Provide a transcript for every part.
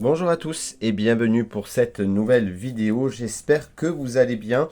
Bonjour à tous et bienvenue pour cette nouvelle vidéo. J'espère que vous allez bien,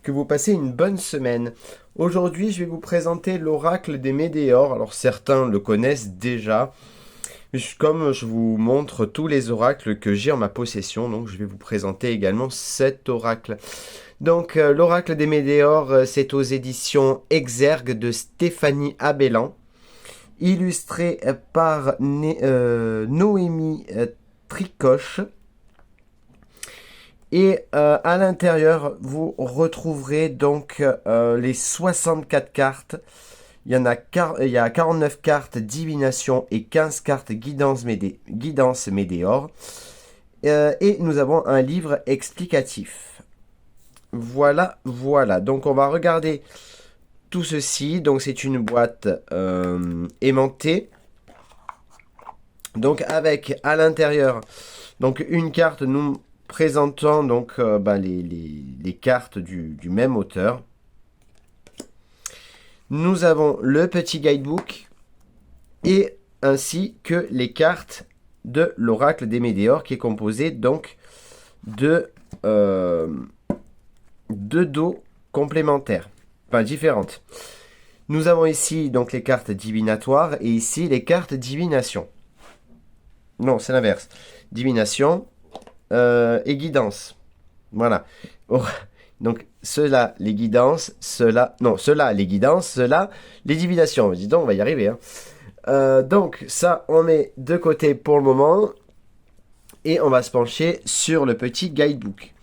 que vous passez une bonne semaine. Aujourd'hui, je vais vous présenter l'oracle des Médéors. Alors certains le connaissent déjà, mais comme je vous montre tous les oracles que j'ai en ma possession, donc je vais vous présenter également cet oracle. Donc l'oracle des Médéors, c'est aux éditions Exergue de Stéphanie Abellan, illustré par Noémie Tricoche. Et à l'intérieur, vous retrouverez donc les 64 cartes. Il y a 49 cartes divination et 15 cartes guidance médéor. Et nous avons un livre explicatif. Voilà. Donc on va regarder tout ceci. Donc c'est une boîte aimantée. Donc avec à l'intérieur donc une carte nous présentant donc les cartes du même auteur. Nous avons le petit guidebook et ainsi que les cartes de l'oracle des Médéors qui est composé donc de deux dos complémentaires, enfin différentes. Nous avons ici donc les cartes divinatoires et ici les cartes divination. Non, c'est l'inverse. Divination et guidance. Voilà. Oh. Donc, ceux-là, les guidances, ceux-là... Non, ceux-là, les guidances, ceux-là, les divinations. Dis donc, on va y arriver. Hein. Donc, ça, on met de côté pour le moment. Et on va se pencher sur le petit guidebook.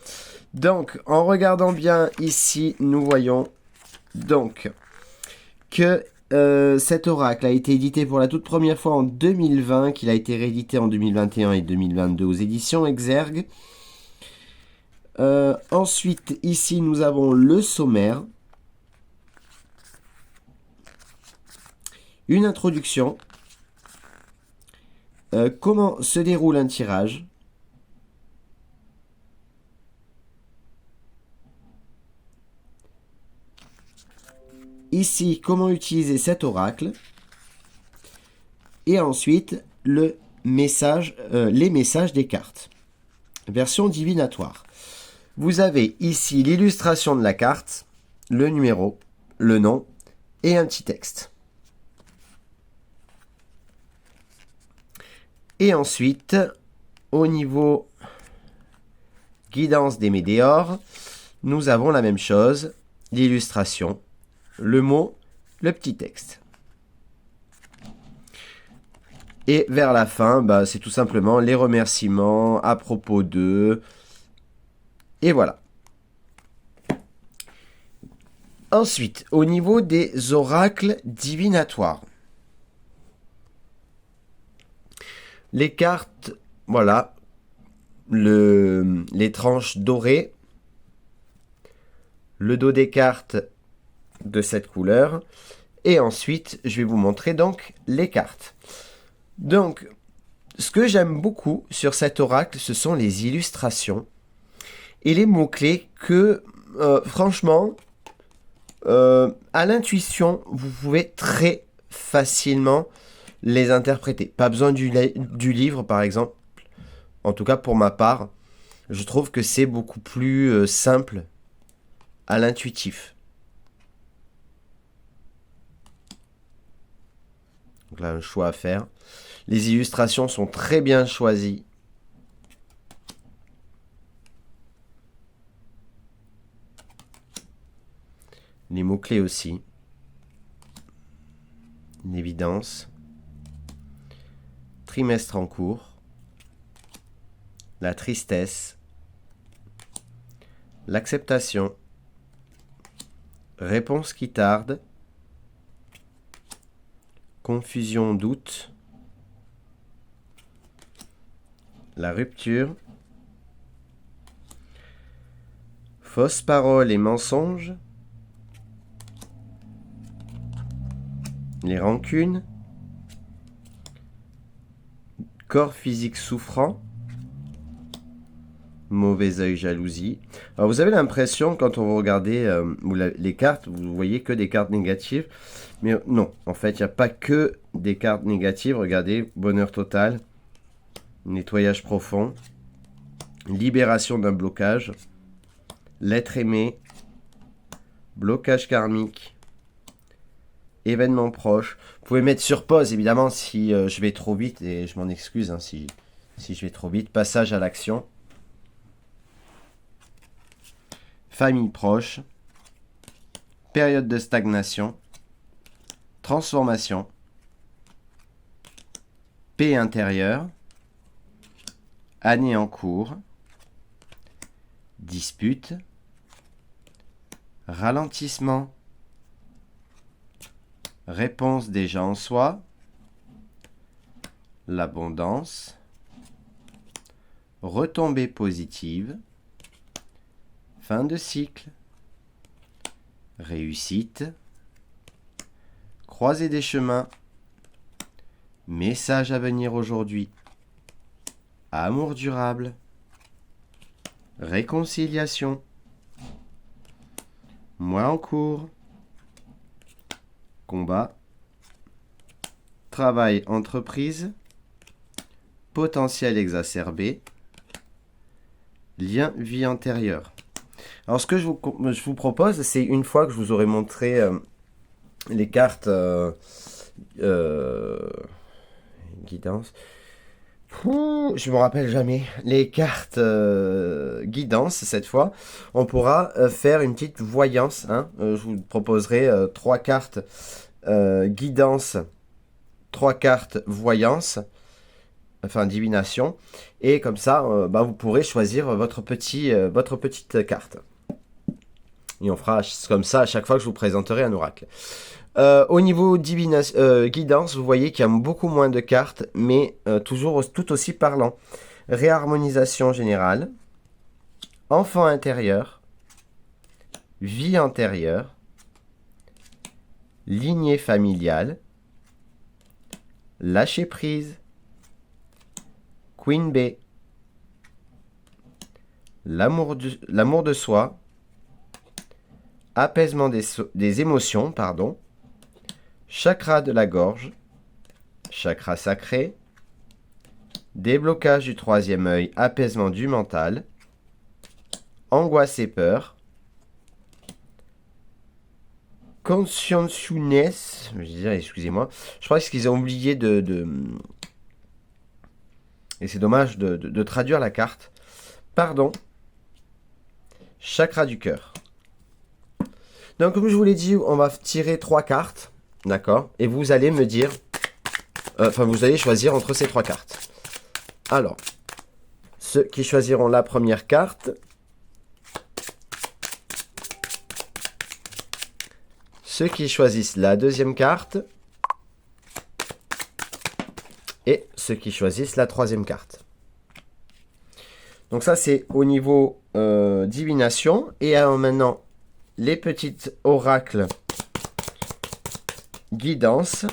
Donc, en regardant bien ici, nous voyons donc que cet oracle a été édité pour la toute première fois en 2020, qu'il a été réédité en 2021 et 2022 aux éditions Exergue. Ensuite, ici, nous avons le sommaire, une introduction, comment se déroule un tirage, ici, comment utiliser cet oracle. Et ensuite, les messages des cartes. Version divinatoire. Vous avez ici l'illustration de la carte, le numéro, le nom et un petit texte. Et ensuite, au niveau guidance des Médéors, nous avons la même chose, l'illustration, le mot, le petit texte. Et vers la fin, c'est tout simplement les remerciements à propos d'eux. Et voilà. Ensuite, au niveau des oracles divinatoires. Les cartes, voilà. Les tranches dorées. Le dos des cartes de cette couleur. Et ensuite, je vais vous montrer donc les cartes. Donc, ce que j'aime beaucoup sur cet oracle, ce sont les illustrations et les mots-clés que, franchement, à l'intuition, vous pouvez très facilement les interpréter. Pas besoin du livre, par exemple. En tout cas, pour ma part, je trouve que c'est beaucoup plus simple à l'intuitif. Donc là, un choix à faire. Les illustrations sont très bien choisies. Les mots-clés aussi. L'évidence. Trimestre en cours. La tristesse. L'acceptation. Réponse qui tarde. Confusion, doute. La rupture. Fausses paroles et mensonges. Les rancunes. Corps physique souffrant. Mauvais œil, jalousie. Alors vous avez l'impression, quand on regardait les cartes, vous voyez que des cartes négatives. Mais non, en fait, il n'y a pas que des cartes négatives. Regardez, bonheur total. nettoyage profond, libération d'un blocage, l'être aimé, blocage karmique, événement proche. Vous pouvez mettre sur pause évidemment si je vais trop vite, et je m'en excuse hein, si je vais trop vite. Passage à l'action. Famille proche. Période de stagnation. Transformation. Paix intérieure. Année en cours. Dispute. Ralentissement. Réponse déjà en soi. L'abondance. Retombée positive. Fin de cycle. Réussite. Croisée des chemins. Message à venir aujourd'hui. Amour durable. Réconciliation. Mois en cours. Combat. Travail entreprise. Potentiel exacerbé. Lien vie antérieure. Alors ce que je vous propose, c'est une fois que je vous aurai montré les cartes guidance. Je me rappelle jamais. Les cartes guidance, cette fois, on pourra faire une petite voyance. Hein. Je vous proposerai 3 cartes guidance, 3 cartes voyance, enfin divination. Et comme ça, vous pourrez choisir votre petite carte. Et on fera comme ça à chaque fois que je vous présenterai un oracle. Au niveau guidance, vous voyez qu'il y a beaucoup moins de cartes, mais toujours tout aussi parlant. Réharmonisation générale, enfant intérieur, vie antérieure, lignée familiale, lâcher prise, Queen B, l'amour de soi, apaisement des émotions, chakra de la gorge, chakra sacré, déblocage du 3e œil, apaisement du mental, angoisse et peur, conscientiousness, excusez-moi, je crois qu'ils ont oublié et c'est dommage de traduire la carte, chakra du cœur. Donc comme je vous l'ai dit, on va tirer 3 cartes, d'accord, et vous allez me dire, vous allez choisir entre ces 3 cartes. Alors, ceux qui choisiront la première carte, ceux qui choisissent la deuxième carte, et ceux qui choisissent la 3e carte. Donc ça c'est au niveau divination, et alors maintenant les petites oracles guidance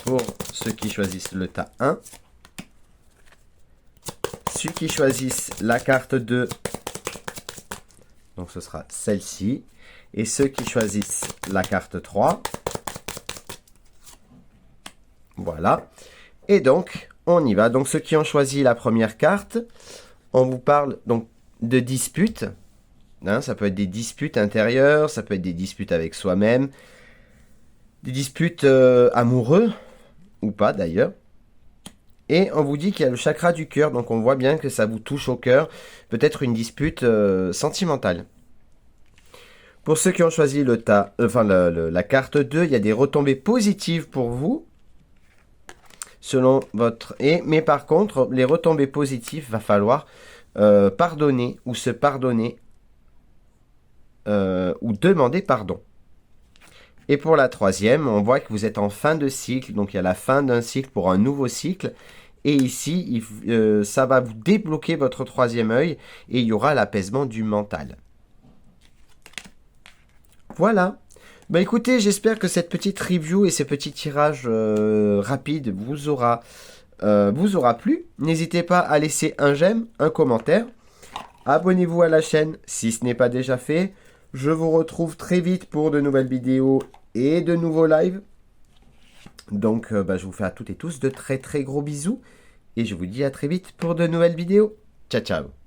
pour ceux qui choisissent le tas 1. Ceux qui choisissent la carte 2, donc ce sera celle-ci. Et ceux qui choisissent la carte 3, voilà. Et donc, on y va. Donc ceux qui ont choisi la première carte, on vous parle donc de disputes. Hein, ça peut être des disputes intérieures, ça peut être des disputes avec soi-même, des disputes amoureux, ou pas d'ailleurs. Et on vous dit qu'il y a le chakra du cœur, donc on voit bien que ça vous touche au cœur, peut-être une dispute sentimentale. Pour ceux qui ont choisi la carte 2, il y a des retombées positives pour vous, selon votre... Mais par contre, les retombées positives, va falloir pardonner ou se pardonner, ou demander pardon. Et pour la 3e, on voit que vous êtes en fin de cycle, donc il y a la fin d'un cycle pour un nouveau cycle, et ici, ça va vous débloquer votre 3e œil, et il y aura l'apaisement du mental. Voilà. Écoutez, j'espère que cette petite review et ce petit tirage rapide vous aura plu. N'hésitez pas à laisser un j'aime, un commentaire. Abonnez-vous à la chaîne si ce n'est pas déjà fait. Je vous retrouve très vite pour de nouvelles vidéos et de nouveaux lives. Donc, je vous fais à toutes et tous de très très gros bisous. Et je vous dis à très vite pour de nouvelles vidéos. Ciao, ciao.